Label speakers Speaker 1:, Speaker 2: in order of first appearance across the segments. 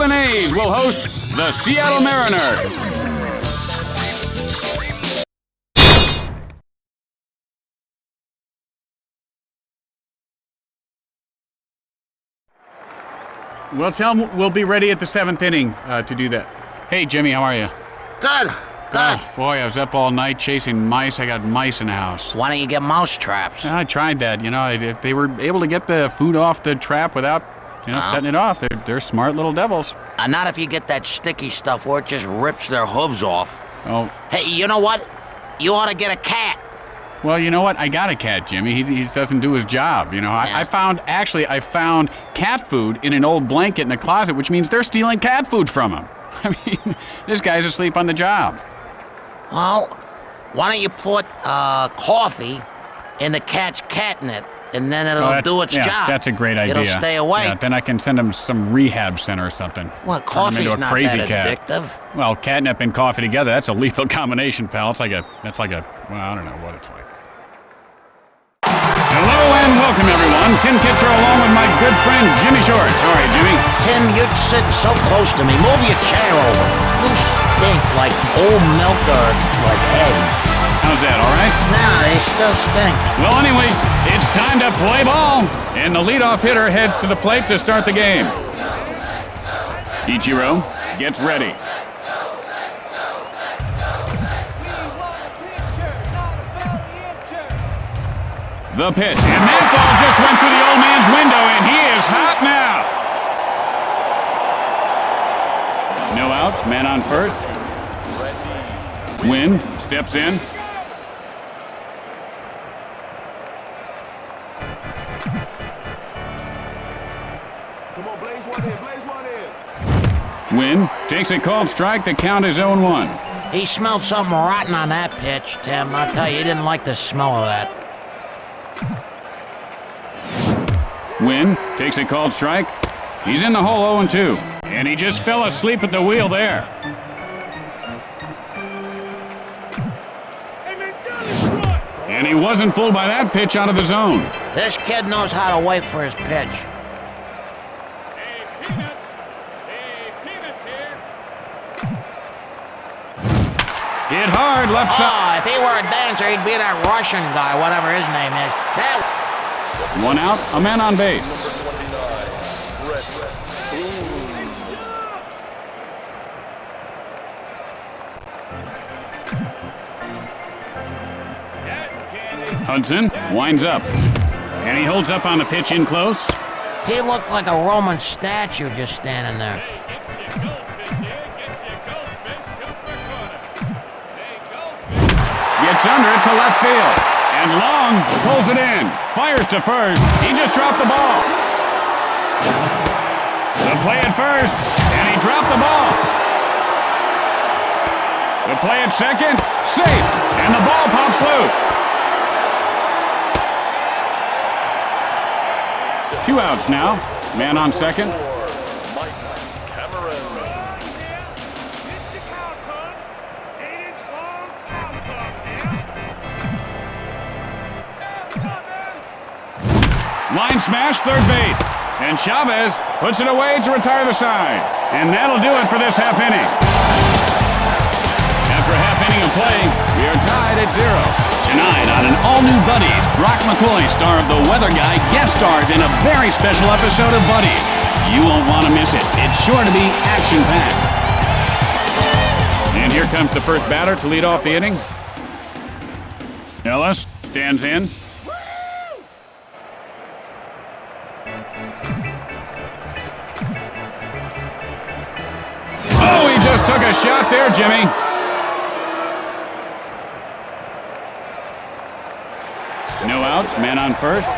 Speaker 1: The A's will host the Seattle Mariners. Well, tell them we'll be ready at the 7th inning to do that. Hey, Jimmy, how are you?
Speaker 2: Good. Good.
Speaker 1: Boy, I was up all night chasing mice. I got mice in the house.
Speaker 2: Why don't you get mouse traps?
Speaker 1: I tried that. You know, they were able to get the food off the trap without, setting it off. They're smart little devils.
Speaker 2: Not if you get that sticky stuff where it just rips their hooves off.
Speaker 1: Oh.
Speaker 2: Hey, you know what? You ought to get a cat.
Speaker 1: Well, you know what? I got a cat, Jimmy. He doesn't do his job. You know,
Speaker 2: Yeah.
Speaker 1: I found cat food in an old blanket in the closet, which means they're stealing cat food from him. I mean, this guy's asleep on the job.
Speaker 2: Well, why don't you put coffee in the cat's catnip, and then it'll do its job.
Speaker 1: That's a great idea.
Speaker 2: It'll stay awake.
Speaker 1: Yeah, then I can send him some rehab center or something.
Speaker 2: Well, coffee's
Speaker 1: into a
Speaker 2: not
Speaker 1: crazy
Speaker 2: that
Speaker 1: cat.
Speaker 2: addictive.
Speaker 1: Well, catnip and coffee together, that's a lethal combination, pal. That's like a, well, I don't know what it's like. Hello and welcome, everyone. Tim Kitzer along with my good friend Jimmy Shorts. All right, Jimmy.
Speaker 2: Tim, you're sitting so close to me. Move your chair over. You stink like old milk or like eggs.
Speaker 1: How's that, all right?
Speaker 2: Nah, they still stink.
Speaker 1: Well, anyway, it's time to play ball. And the leadoff hitter heads to the plate to start the game. Ichiro gets ready. The pitch, and that ball just went through the old man's window, and he is hot now. No outs, man on first. Wynn steps in.
Speaker 3: Come on, blaze one in, blaze one in.
Speaker 1: Wynn takes a called strike. The count is 0-1.
Speaker 2: He smelled something rotten on that pitch, Tim. I'll tell you, he didn't like the smell of that.
Speaker 1: Wynn takes a called strike. He's in the hole 0-2. And he just fell asleep at the wheel there. And he wasn't fooled by that pitch out of the zone.
Speaker 2: This kid knows how to wait for his pitch.
Speaker 1: Hit hard, left side.
Speaker 2: Oh, if he were a dancer, he'd be that Russian guy, whatever his name is. That...
Speaker 1: One out, a man on base. Hudson winds up. And he holds up on the pitch in close.
Speaker 2: He looked like a Roman statue just standing there.
Speaker 1: Gets under it to left field. And Long pulls it in. Fires to first. He just dropped the ball. The play at first. And he dropped the ball. The play at second. Safe. And the ball pops loose. 2 outs now. Man on second. Line smash, third base. And Chavez puts it away to retire the side. And that'll do it for this half inning. After a half inning of play, we are tied at 0. Tonight on an all-new Buddies, Brock McCoy, star of The Weather Guy, guest stars in a very special episode of Buddies. You won't want to miss it. It's sure to be action-packed. And here comes the first batter to lead off the inning. Ellis stands in. Oh, he just took a shot there, Jimmy. No outs, man on first. You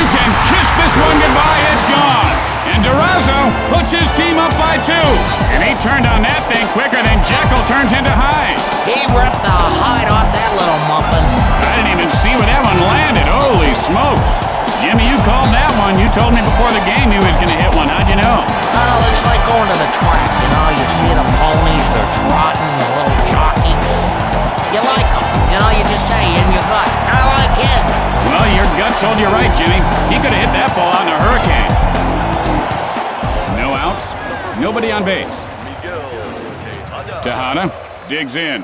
Speaker 1: can kiss this one goodbye, it's gone. And Durazo puts his team up by 2. And he turned on that thing quicker than Jekyll turns into Hyde.
Speaker 2: He ripped the hide off that little muffin.
Speaker 1: I didn't even see where that one landed. Holy smokes. Jimmy, you called that one. You told me before the game he was going to hit one. How'd you know?
Speaker 2: Oh, it's like going to the track, you know? You see the ponies, they're trotting, the little jockey. You like them, you know? You just say in your gut, I like him.
Speaker 1: Well, your gut told you right, Jimmy. He could have hit that ball out in a hurricane. No outs. Nobody on base. Tejada digs in.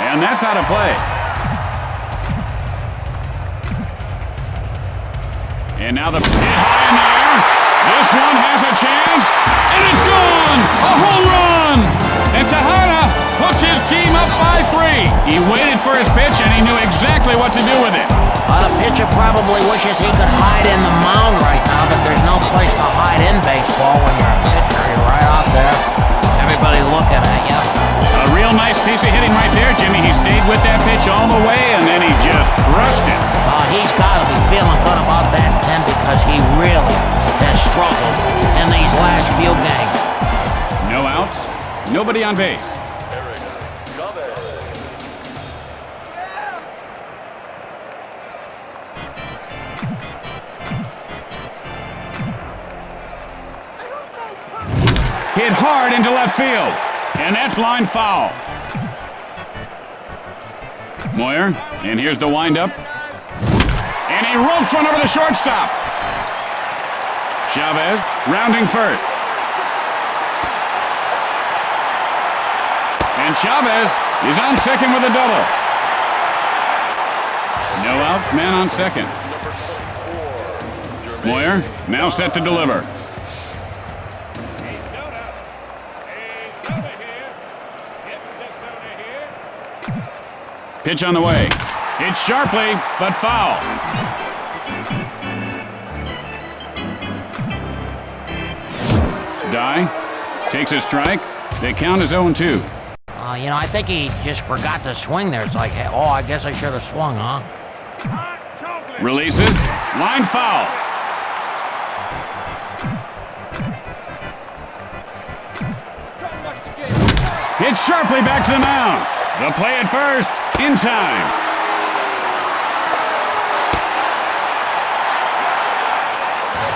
Speaker 1: And that's out of play. And now the hit high in the air. This one has a chance, and it's gone! A home run! And Tejada puts his team up by 3. He waited for his pitch, and he knew exactly what to do with it.
Speaker 2: Well, the pitcher probably wishes he could hide in the mound right now, but there's no place to hide in baseball when you're a pitcher. You're right out there. Everybody looking at you.
Speaker 1: A real nice piece of hitting right there, Jimmy. He stayed with that pitch all the way, and then he just crushed it.
Speaker 2: He's got to be feeling good about that, Tim, because he really has struggled in these last few games.
Speaker 1: No outs, nobody on base. Hit hard into left field, and that's line foul. Moyer, and here's the windup. And he ropes one over the shortstop. Chavez rounding first. And Chavez is on second with a double. No outs, man on second. Moyer now set to deliver. Pitch on the way. Hit sharply, but foul. Dye takes a strike. They count as 0-2.
Speaker 2: You know, I think he just forgot to swing there. It's like, hey, oh, I guess I should have swung, huh?
Speaker 1: Releases. Line foul. Hit sharply back to the mound. The play at first, in time.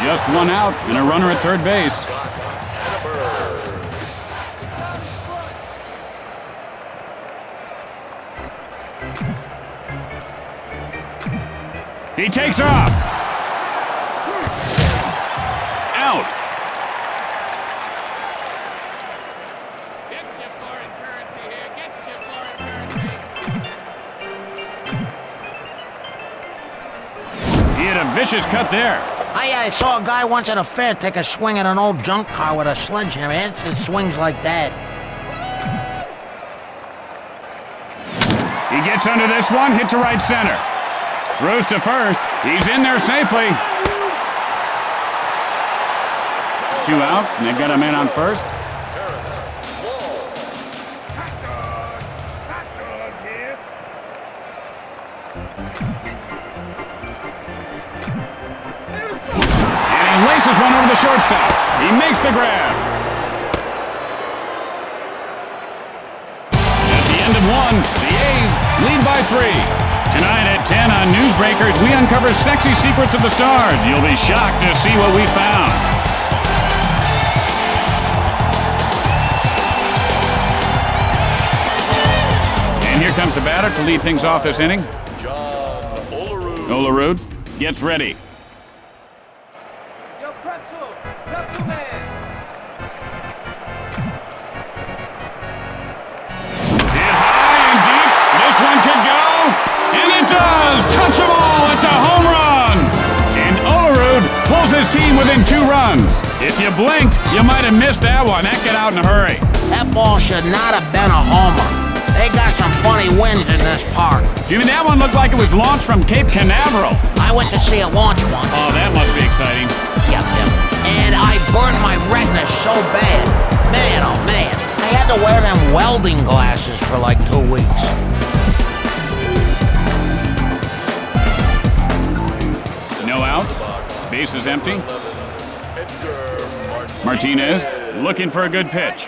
Speaker 1: Just one out and a runner at third base. He takes off. Out. He had a vicious cut there.
Speaker 2: I saw a guy once at a fair take a swing at an old junk car with a sledgehammer. It swings like that.
Speaker 1: He gets under this one, hit to right center. Throws to first. He's in there safely. 2 outs, and they've got a man on first. And he laces one over the shortstop. He makes the grab. At the end of 1, the A's lead by 3. Tonight at 10 on Newsbreakers, we uncover sexy secrets of the stars. You'll be shocked to see what we found. And here comes the batter to lead things off this inning. Olerud gets ready.
Speaker 4: Yo, pretzel man.
Speaker 1: Hit high and deep. This one could go. And it does! Touch them all! It's a home run! And Olerud pulls his team within 2 runs. If you blinked, you might have missed that one. That got out in a hurry.
Speaker 2: That ball should not have been a homer. They got some funny winds in this park.
Speaker 1: Jimmy, that one looked like it was launched from Cape Canaveral.
Speaker 2: I went to see it launch once.
Speaker 1: Oh, that must be exciting.
Speaker 2: Yep. And I burned my retina so bad. Man, oh man. I had to wear them welding glasses for like 2 weeks.
Speaker 1: No outs. Base is empty. Martinez looking for a good pitch.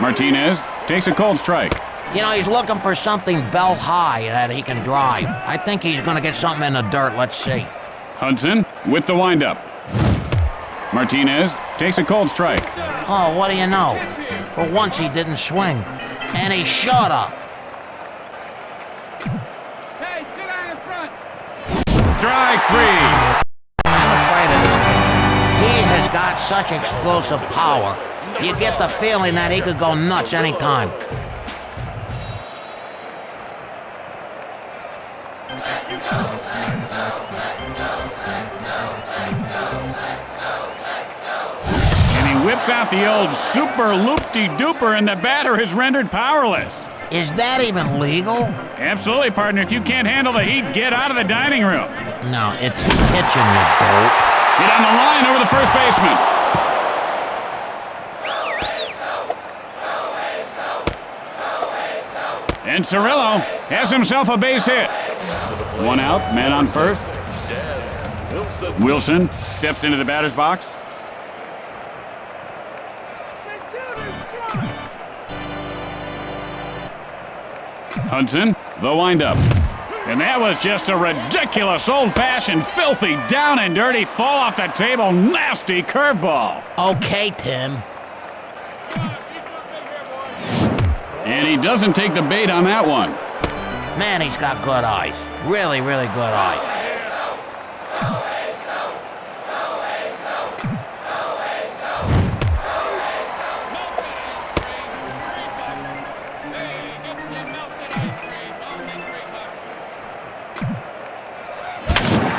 Speaker 1: Martinez takes a cold strike.
Speaker 2: You know, he's looking for something belt high that he can drive. I think he's gonna get something in the dirt. Let's see.
Speaker 1: Hudson with the windup. Martinez takes a cold strike.
Speaker 2: Oh, what do you know? For once he didn't swing. And he should have.
Speaker 4: Hey, sit down in front.
Speaker 1: Strike 3.
Speaker 2: I'm afraid of this pitcher. He has got such explosive power. You get the feeling that he could go nuts anytime.
Speaker 1: And he whips out the old super loop-de-dooper, and the batter is rendered powerless.
Speaker 2: Is that even legal?
Speaker 1: Absolutely, partner. If you can't handle the heat, get out of the dining room.
Speaker 2: No, it's pitching, you dope.
Speaker 1: Hit on the line over the first baseman. And Cirillo has himself a base hit. One out, man on first. Wilson steps into the batter's box. Hudson, the windup. And that was just a ridiculous, old-fashioned, filthy, down and dirty, fall off the table, nasty curveball.
Speaker 2: Okay, Tim.
Speaker 1: And he doesn't take the bait on that one.
Speaker 2: Man, he's got good eyes. Really, really good eyes.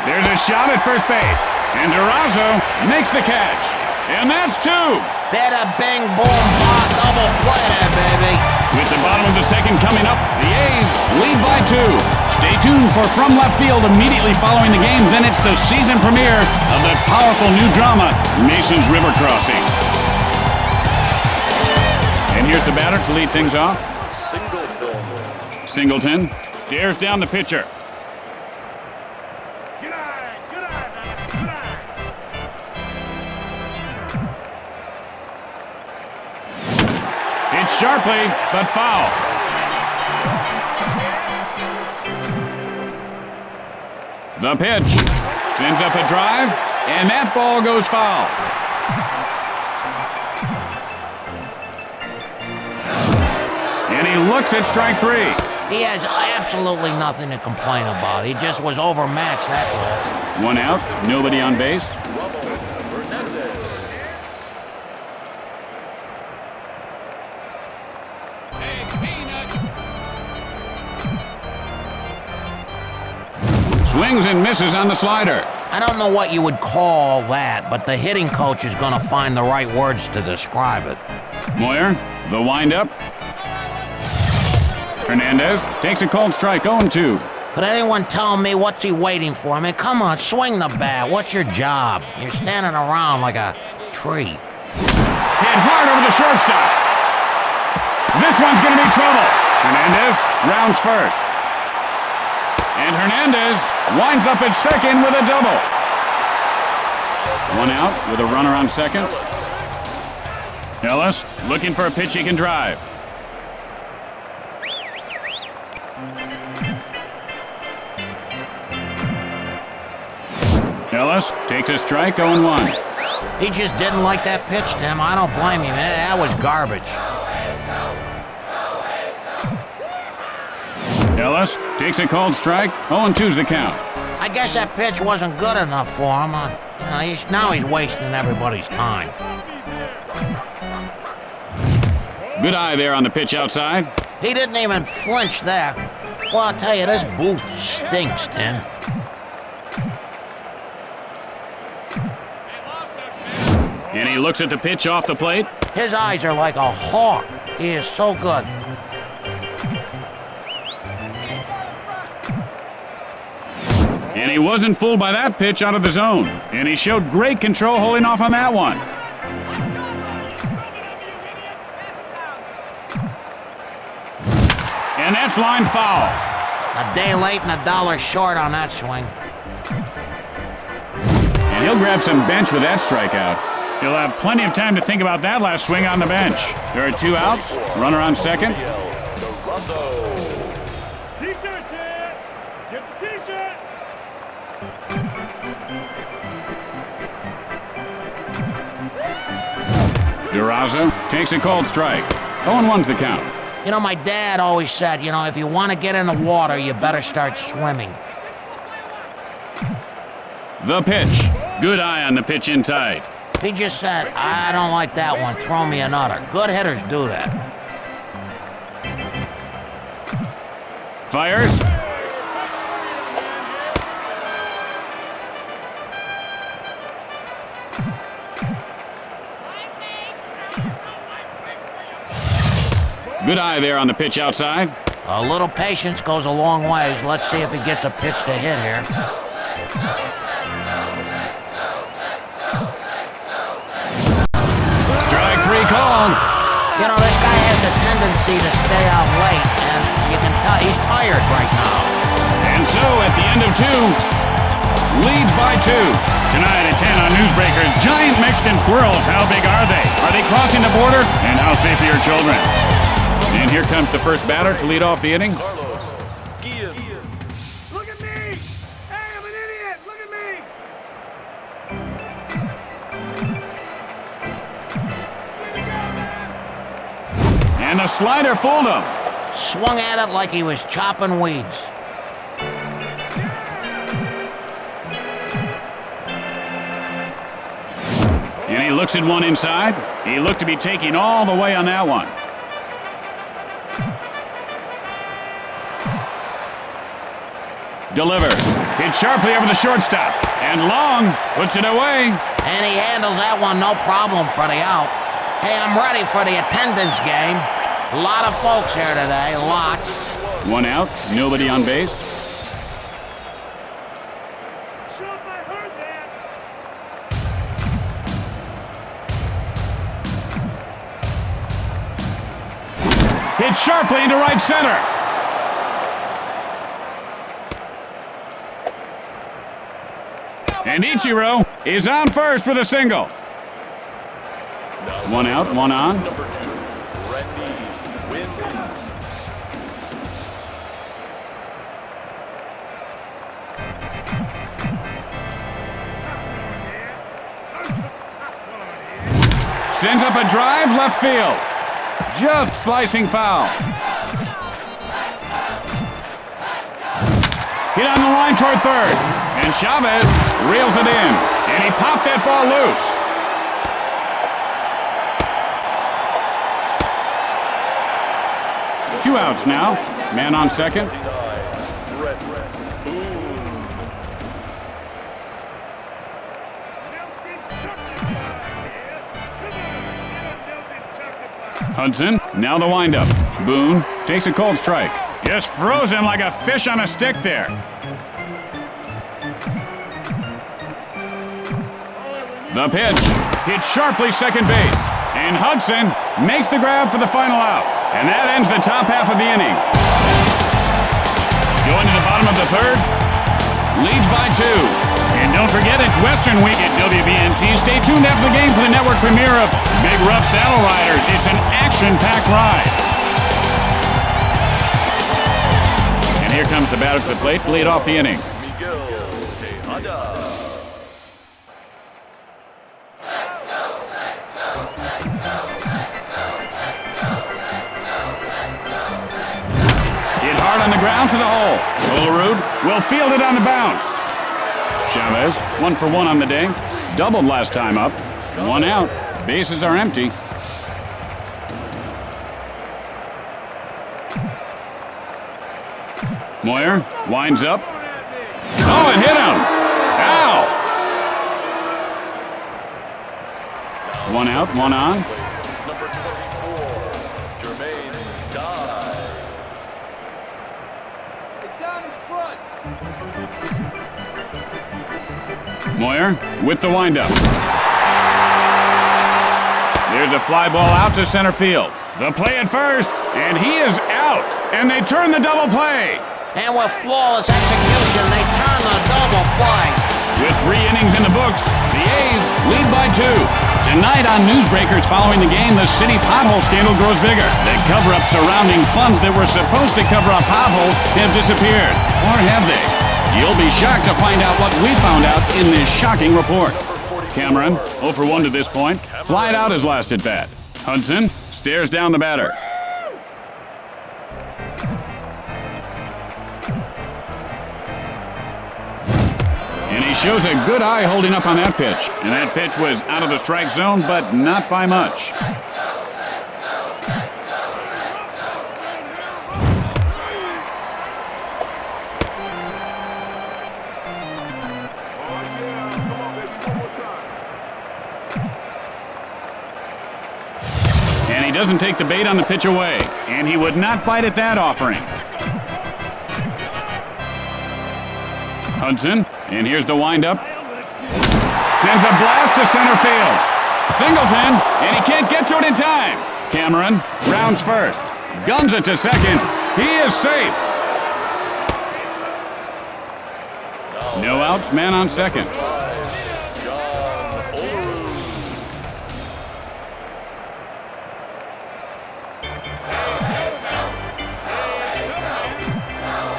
Speaker 1: There's a shot at first base. And Durazo makes the catch. And that's 2.
Speaker 2: Bada bing boom bop, double play there, baby.
Speaker 1: With the bottom of the second coming up, the A's lead by 2. Stay tuned for From Left Field immediately following the game. Then it's the season premiere of the powerful new drama, Mason's River Crossing. And here's the batter to lead things off. Singleton stares down the pitcher. Hits sharply, but foul. The pitch sends up a drive, and that ball goes foul. And he looks at strike 3.
Speaker 2: He has absolutely nothing to complain about. He just was overmatched, that's all.
Speaker 1: One out, nobody on base. Swings and misses on the slider.
Speaker 2: I don't know what you would call that, but the hitting coach is gonna find the right words to describe it.
Speaker 1: Moyer, the windup. Hernandez takes a cold strike, 0-2.
Speaker 2: Could anyone tell me what's he waiting for? I mean, come on, swing the bat. What's your job? You're standing around like a tree.
Speaker 1: Hit hard over the shortstop. This one's gonna be trouble. Hernandez rounds first. And Hernandez winds up at second with a double. One out with a runner on second. Ellis looking for a pitch he can drive. Ellis takes a strike, 0-1.
Speaker 2: He just didn't like that pitch, Tim. I don't blame him. That was garbage.
Speaker 1: Ellis takes a cold strike, 0-2's the count.
Speaker 2: I guess that pitch wasn't good enough for him. Now he's wasting everybody's time.
Speaker 1: Good eye there on the pitch outside.
Speaker 2: He didn't even flinch there. Well, I'll tell you, this booth stinks, Tim.
Speaker 1: And he looks at the pitch off the plate.
Speaker 2: His eyes are like a hawk. He is so good.
Speaker 1: And he wasn't fooled by that pitch out of the zone. And he showed great control holding off on that one. And that's line foul.
Speaker 2: A day late and $1 short on that swing.
Speaker 1: And he'll grab some bench with that strikeout. He'll have plenty of time to think about that last swing on the bench. There are 2 outs, runner on second.
Speaker 4: T-shirt, Chad! Get the T-shirt!
Speaker 1: Durazo takes a cold strike. 0-1's the count.
Speaker 2: You know, my dad always said, if you want to get in the water, you better start swimming.
Speaker 1: The pitch. Good eye on the pitch inside.
Speaker 2: He just said, I don't like that one, throw me another. Good hitters do that.
Speaker 1: Fires. Good eye there on the pitch outside.
Speaker 2: A little patience goes a long ways. Let's see if he gets a pitch to hit here.
Speaker 1: Strike 3 called.
Speaker 2: This guy has a tendency to stay out late, and you can tell he's tired right now.
Speaker 1: And so, at the end of 2, leads by 2. Tonight at 10 on Newsbreakers, giant Mexican squirrels. How big are they? Are they crossing the border? And how safe are your children? And here comes the first batter to lead off the inning.
Speaker 4: Look at me! Hey, I'm an idiot! Look at me! Way to go, man!
Speaker 1: And the slider fooled him.
Speaker 2: Swung at it like he was chopping weeds.
Speaker 1: And he looks at one inside. He looked to be taking all the way on that one. Delivers. Hit sharply over the shortstop. And Long puts it away.
Speaker 2: And he handles that one no problem for the out. Hey, I'm ready for the attendance game. A lot of folks here today, lots.
Speaker 1: 1 out, nobody on base.
Speaker 4: Shut up, I heard that!
Speaker 1: Hit sharply into right center. And Ichiro is on first with a single. 1 out, 1 on.
Speaker 3: Number 2, Randy Windy.
Speaker 1: Sends up a drive left field. Just slicing foul. Hit on the line toward third. And Chavez reels it in. And he popped that ball loose. Two outs now. Man on second. Hudson, now the windup. Boone takes a cold strike. Just frozen like a fish on a stick there. The pitch, hit sharply second base. And Hudson makes the grab for the final out. And that ends the top half of the inning. Going to the bottom of the third, leads by 2. And don't forget, it's Western Week at WBNT. Stay tuned after the game for the network premiere of Big Rough Saddle Riders. It's an action-packed ride. And here comes the batter to the plate to lead off the inning. Hit hard on the ground to the hole. Olerud will field it on the bounce. Chavez, 1 for 1 on the day. Doubled last time up. 1 out. Bases are empty. Moyer winds up. Oh, it hit him. Ow! 1 out, 1 on.
Speaker 3: Number 24, Jermaine Dye.
Speaker 4: Down in front!
Speaker 1: Moyer with the windup. There's a fly ball out to center field. The play at first, and he is out. And they turn the double play.
Speaker 2: And with flawless execution, they turn the double play.
Speaker 1: With 3 innings in the books, the A's lead by 2. Tonight on Newsbreakers following the game, the city pothole scandal grows bigger. The cover-up surrounding funds that were supposed to cover up potholes have disappeared. Or have they? You'll be shocked to find out what we found out in this shocking report. Cameron, 0 for 1 to this point. Fly it out his last at bat. Hudson stares down the batter. And he shows a good eye holding up on that pitch. And that pitch was out of the strike zone, but not by much. And he doesn't take the bait on the pitch away. And he would not bite at that offering. Hudson, and here's the windup. Sends a blast to center field. Singleton, and he can't get to it in time. Cameron rounds first. Guns it to second. He is safe. No outs, man on second.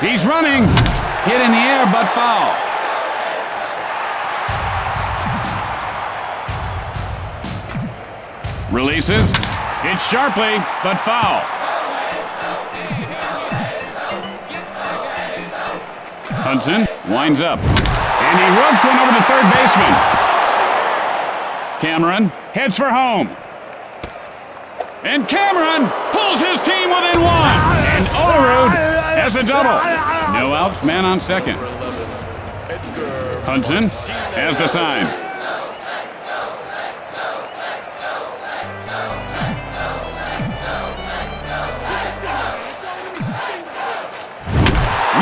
Speaker 1: He's running. Hit in the air, but foul. Releases. Hits sharply, but foul. Hudson winds up. And he ropes one over the third baseman. Cameron heads for home. And Cameron pulls his team within one. And Olerud has a double. No outs, man on second. Hudson has the sign.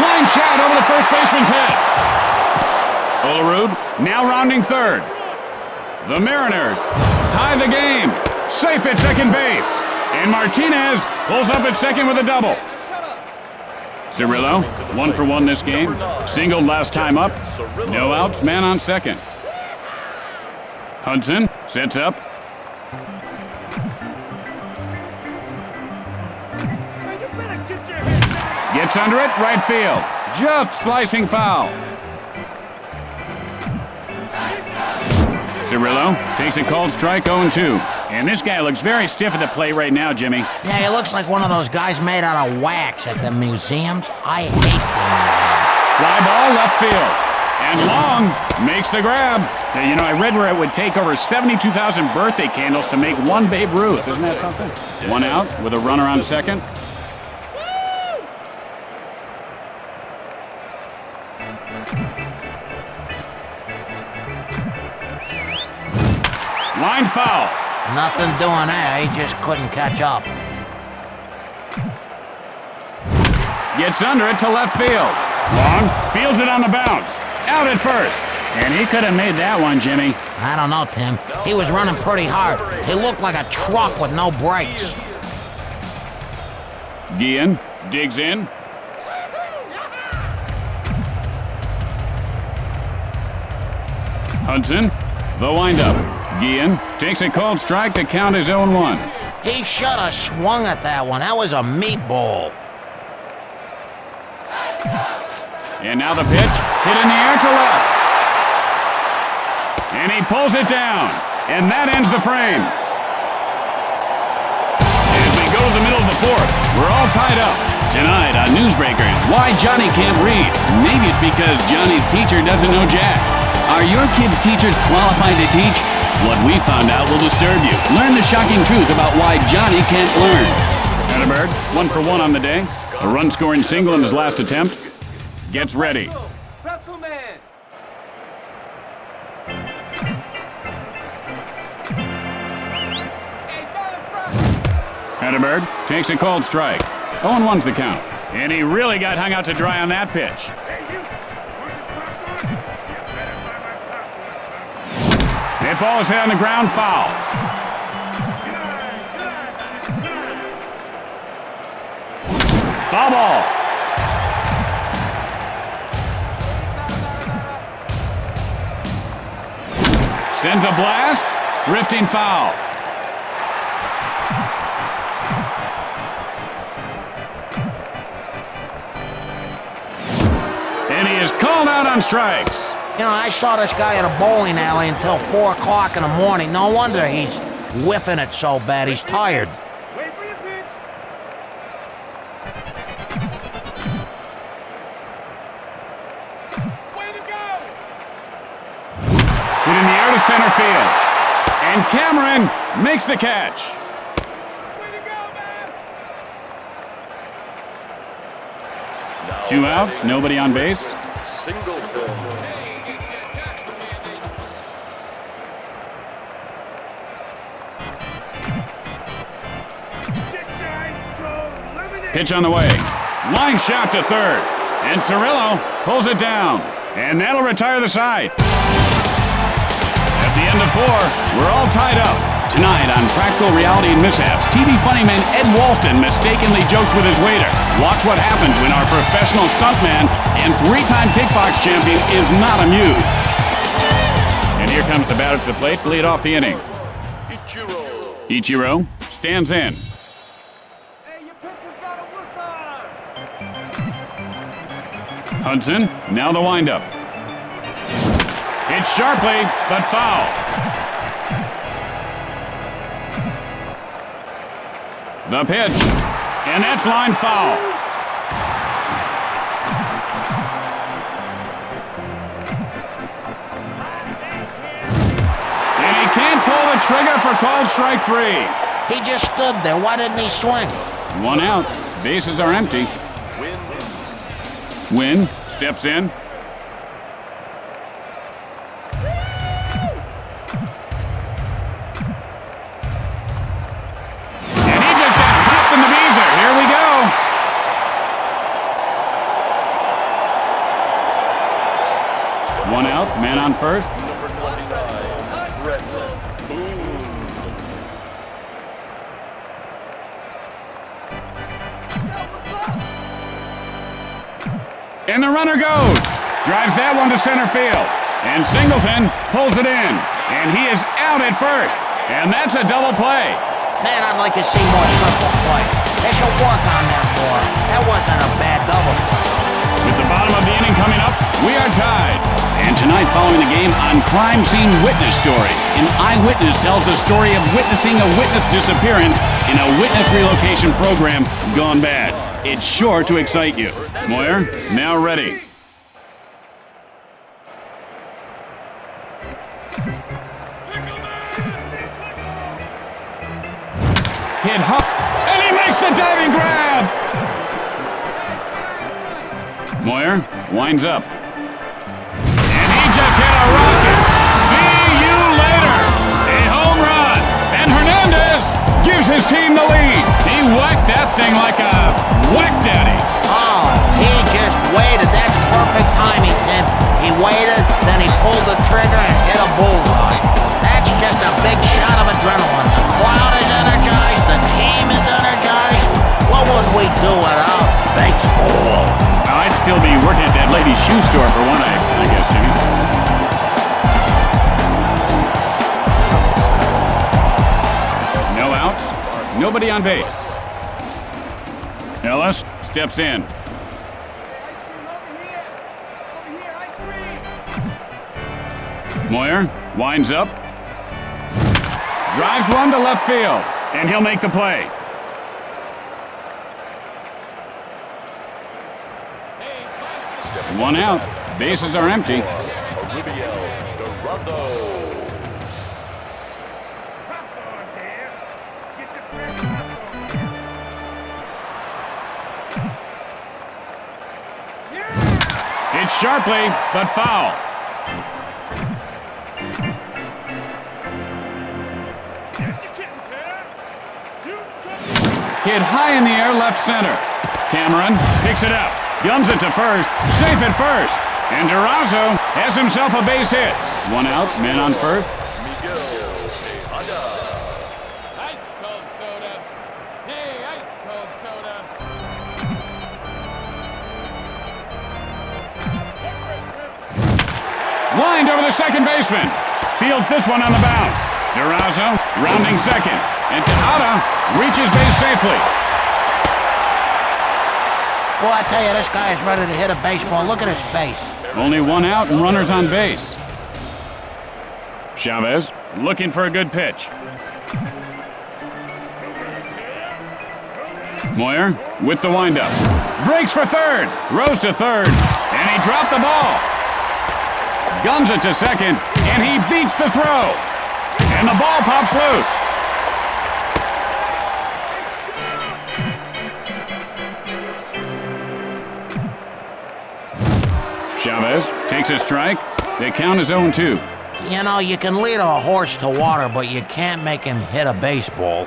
Speaker 1: Line shot over the first baseman's head. Olerud now rounding third. The Mariners tie the game. Safe at second base. And Martinez pulls up at second with a double. Cirillo, 1 for 1 this game. Singled last time up. No outs, man on second. Hudson sets up. Gets under it, right field. Just slicing foul. Cirillo takes a called strike, 0-2. And this guy looks very stiff at the plate right now, Jimmy.
Speaker 2: Yeah, he looks like one of those guys made out of wax at the museums. I hate them.
Speaker 1: Fly ball, left field. And Long makes the grab. Now, you know, I read where it would take over 72,000 birthday candles to make one Babe Ruth. Isn't that something? One out with a runner on second. Line foul.
Speaker 2: Nothing doing there. He just couldn't catch up.
Speaker 1: Gets under it to left field. Long fields it on the bounce. Out at first. And he could have made that one, Jimmy.
Speaker 2: I don't know, Tim. He was running pretty hard. He looked like a truck with no brakes.
Speaker 1: Guillen digs in. Hudson, the windup. Guillen takes a called strike to count his 0-1.
Speaker 2: He should have swung at that one. That was a meatball.
Speaker 1: And now the pitch, hit in the air to left. And he pulls it down. And that ends the frame. As we go to the middle of the fourth, we're all tied up. Tonight on Newsbreakers, why Johnny can't read. Maybe it's because Johnny's teacher doesn't know Jack. Are your kids' teachers qualified to teach? What we found out will disturb you. Learn the shocking truth about why Johnny can't learn. Hatterberg, 1 for 1 on the day. A run-scoring single in his last attempt. Gets ready.
Speaker 4: Pretzel man.
Speaker 1: Hatterberg takes a called strike. 0-1's the count. And he really got hung out to dry on that pitch. That ball is hit on the ground, foul. Foul ball. Sends a blast, Drifting foul. And he is called out on strikes.
Speaker 2: You know, I saw this guy at a bowling alley until 4 o'clock in the morning. No wonder he's whiffing it so bad. He's tired.
Speaker 4: Wait for your pitch. Way to go.
Speaker 1: Hit in the air to center field. And Cameron makes the catch.
Speaker 4: Way to go, man.
Speaker 1: 2 outs, nobody on base. Pitch on the way. Line shot to third. And Cirillo pulls it down. And that'll retire the side. At the end of 4, we're all tied up. Tonight on Practical Reality and Mishaps, TV funny man Ed Walston mistakenly jokes with his waiter. Watch what happens when our professional stuntman and 3-time kickbox champion is not amused. And here comes the batter to the plate to lead off the inning. Ichiro stands in.
Speaker 4: Hey, your pitcher's got a whistle.
Speaker 1: Hudson, now the windup. Hit sharply, but foul. The pitch, and that's line foul. And he can't pull the trigger for called strike 3.
Speaker 2: He just stood there. Why didn't he swing?
Speaker 1: 1 out, bases are empty. Wynn steps in. In the beezer. Here we go. One out, man on first.
Speaker 5: Number 29, Brett Boone.
Speaker 1: And the runner goes. Drives that one to center field. And Singleton pulls it in. And he is out at first. And that's a double play.
Speaker 2: Man, I'd like to see more triple play. They should work on that more. That wasn't a bad double play.
Speaker 1: With the bottom of the inning coming up, we are tied. And tonight, following the game on Crime Scene Witness Stories, an eyewitness tells the story of witnessing a witness disappearance in a witness relocation program gone bad. It's sure to excite you. Moyer, now ready. Hit hop, and he makes the diving grab! Moyer winds up. And he just hit a rocket! See you later! A home run! And Hernandez gives his team the lead! He whacked that thing like a whack daddy!
Speaker 2: Oh, he just waited. That's perfect timing, Tim. He waited, then he pulled the trigger and hit a bullseye. That's just a big shot of adrenaline. The crowd is energized, the team is energized. What would we do without baseball?
Speaker 1: Well, I'd still be working at that lady's shoe store for one, I guess, Jimmy. No outs, nobody on base. Ellis steps in. Moyer winds up. Drives one to left field, and he'll make the play. One out. Bases are empty. It's sharply, but foul. Hit high in the air, left center. Cameron picks it up, guns it to first, safe at first. And Durazo has himself a base hit. One out, man on first.
Speaker 4: Ice cold soda. Hey, ice cold soda.
Speaker 1: Lined over the second baseman. Fields this one on the bounce. Durazo rounding second. And Tejada reaches base safely.
Speaker 2: Boy, I tell you, this guy is ready to hit a baseball. Look at his face.
Speaker 1: Only one out and runners on base. Chavez looking for a good pitch. Moyer with the windup. Breaks for third. Rose to third. And he dropped the ball. Guns it to second. And he beats the throw. And the ball pops loose. Chavez takes a strike. The count is 0-2.
Speaker 2: You know, you can lead a horse to water, but you can't make him hit a baseball.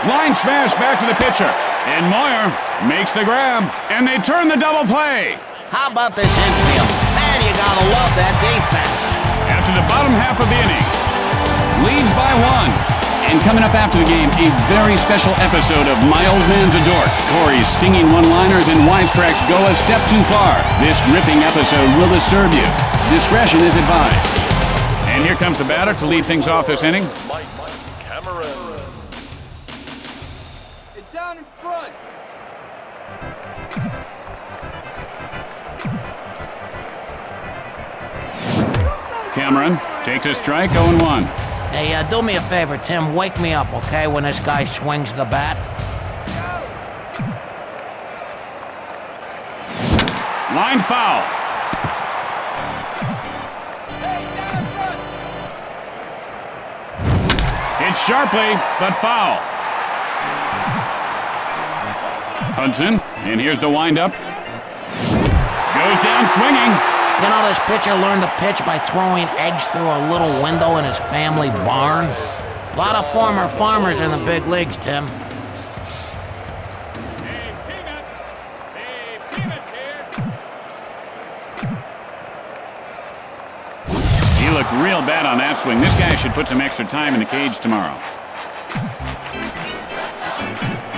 Speaker 1: Line smash back to the pitcher. And Moyer makes the grab. And they turn the double play.
Speaker 2: How about this infield? Man, you gotta love that defense.
Speaker 1: After the bottom half of the inning, leads by 1. And coming up after the game, a very special episode of My Old Man's a Dork. Corey's stinging one-liners and wisecracks go a step too far. This gripping episode will disturb you. Discretion is advised. And here comes the batter to lead things off this inning.
Speaker 5: Mike Cameron.
Speaker 4: It's down in front.
Speaker 1: Cameron takes a strike, 0-1.
Speaker 2: Hey, do me a favor, Tim. Wake me up, okay, when this guy swings the bat?
Speaker 1: Line foul. Hit sharply, but foul. Hudson, and here's the windup. Goes down swinging.
Speaker 2: You know, this pitcher learned to pitch by throwing eggs through a little window in his family barn. A lot of former farmers in the big leagues, Tim.
Speaker 4: Hey, Peanuts. Hey, Peanuts here.
Speaker 1: He looked real bad on that swing. This guy should put some extra time in the cage tomorrow.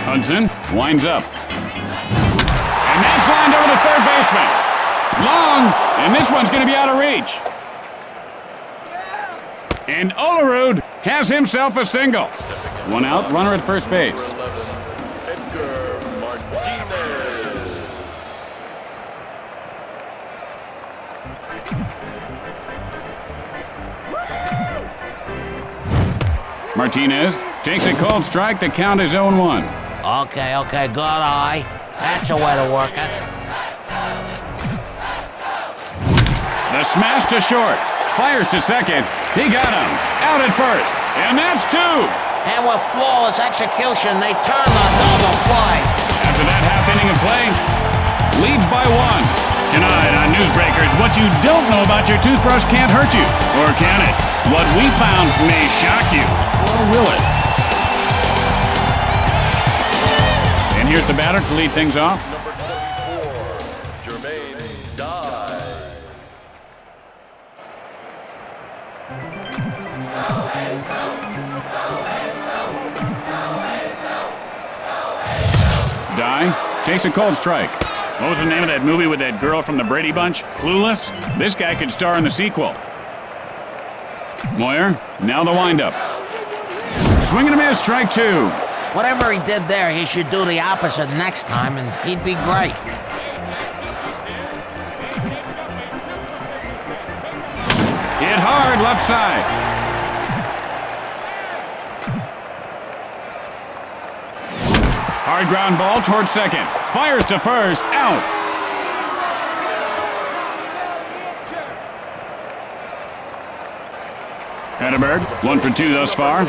Speaker 1: Hudson winds up. And that's lined over the third baseman. Long, and this one's going to be out of reach. And Olerud has himself a single. 1 out, runner at first base.
Speaker 5: Edgar Martinez.
Speaker 1: Martinez takes a cold strike. The count is 0-1.
Speaker 2: Okay, good eye. That's a way to work it.
Speaker 1: The smash to short. Fires to second. He got him. Out at first. And that's 2.
Speaker 2: And with flawless execution, they turn the double play.
Speaker 1: After that half inning of play, leads by 1. Tonight on Newsbreakers, what you don't know about your toothbrush can't hurt you. Or can it? What we found may shock you. Or will it? And here's the batter to lead things off.
Speaker 5: Number 24, Jermaine Dye.
Speaker 1: Dye takes a cold strike. What was the name of that movie with that girl from the Brady Bunch? Clueless? This guy could star in the sequel. Moyer, now the windup. Swing and a miss, strike 2.
Speaker 2: Whatever he did there, he should do the opposite next time, and he'd be great.
Speaker 1: Hit hard, left side. Hard ground ball towards second. Fires to first, out. Hatterberg, 1 for 2 thus far.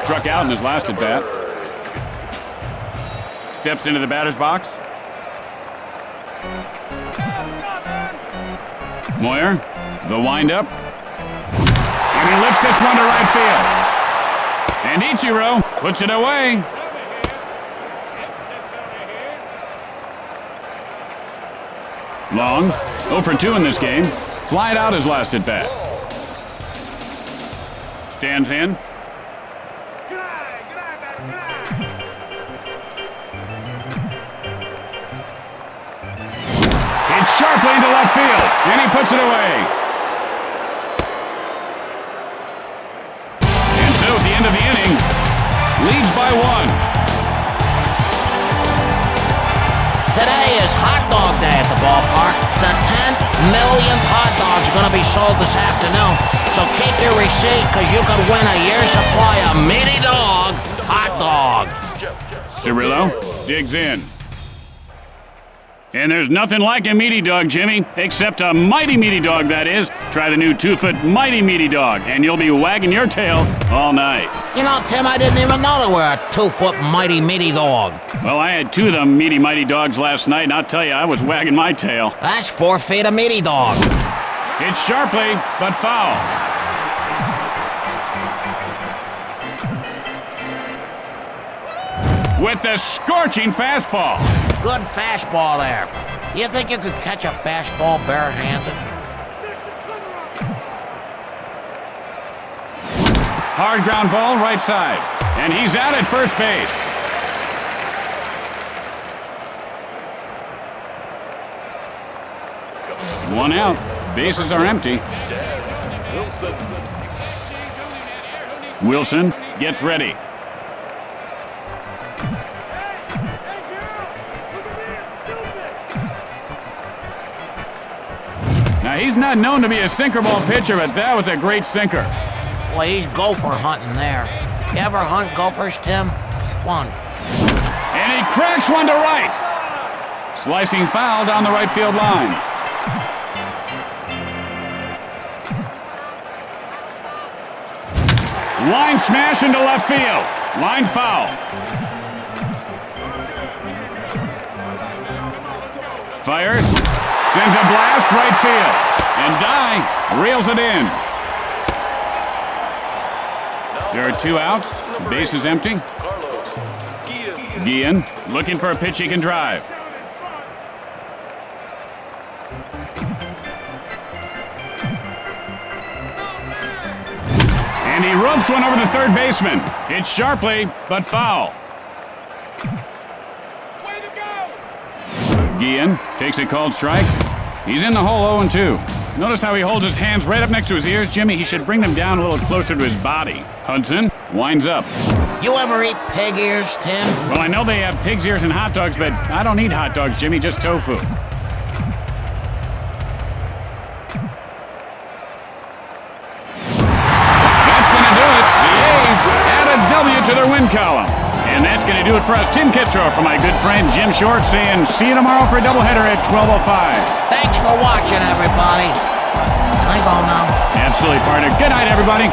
Speaker 1: Struck out in his last at bat. Steps into the batter's box. Moyer, the windup. And he lifts this one to right field. And Ichiro puts it away. Long, 0 for 2 in this game. Flied out his last at bat. Stands in. Hit sharply into left field, and he puts it away.
Speaker 2: hot dog day at the ballpark. The 10 millionth hot dog's gonna be sold this afternoon. So keep your receipt, cause you could win a year's supply of Meaty Dog hot dogs.
Speaker 1: Cirillo digs in. And there's nothing like a meaty dog, Jimmy, except a mighty meaty dog, that is. Try the new 2-foot mighty meaty dog, and you'll be wagging your tail all night.
Speaker 2: You know, Tim, I didn't even know there were a 2-foot mighty meaty dog.
Speaker 1: Well, I had 2 of them meaty mighty dogs last night, and I'll tell you, I was wagging my tail.
Speaker 2: That's 4 feet of meaty dog.
Speaker 1: It's sharply, but foul. With the scorching fastball.
Speaker 2: Good fastball there. You think you could catch a fastball barehanded?
Speaker 1: Hard ground ball right side. And he's out at first base. One out. Bases are empty. Wilson gets ready. Now, he's not known to be a sinker ball pitcher, but that was a great sinker.
Speaker 2: Well, he's gopher hunting there. You ever hunt gophers, Tim? It's fun.
Speaker 1: And he cracks one to right. Slicing foul down the right field line. Line smash into left field. Line foul. Fires. Sends a blast right field. And Dye reels it in. There are 2 outs. Base is empty. Guillen looking for a pitch he can drive. And he ropes one over the third baseman. Hits sharply, but foul.
Speaker 4: Way to go!
Speaker 1: Guillen takes a called strike. He's in the hole 0-2. Notice how he holds his hands right up next to his ears, Jimmy. He should bring them down a little closer to his body. Hudson winds up.
Speaker 2: You ever eat pig ears, Tim?
Speaker 1: Well, I know they have pig's ears and hot dogs, but I don't eat hot dogs, Jimmy, just tofu. That's going to do it. The A's add a W to their win column. And that's going to do it for us. Tim Kitzrow for my good friend Jim Short saying see you tomorrow for a doubleheader at 12:05.
Speaker 2: Thanks for watching, everybody. Can I go now?
Speaker 1: Absolutely, partner. Good night, everybody.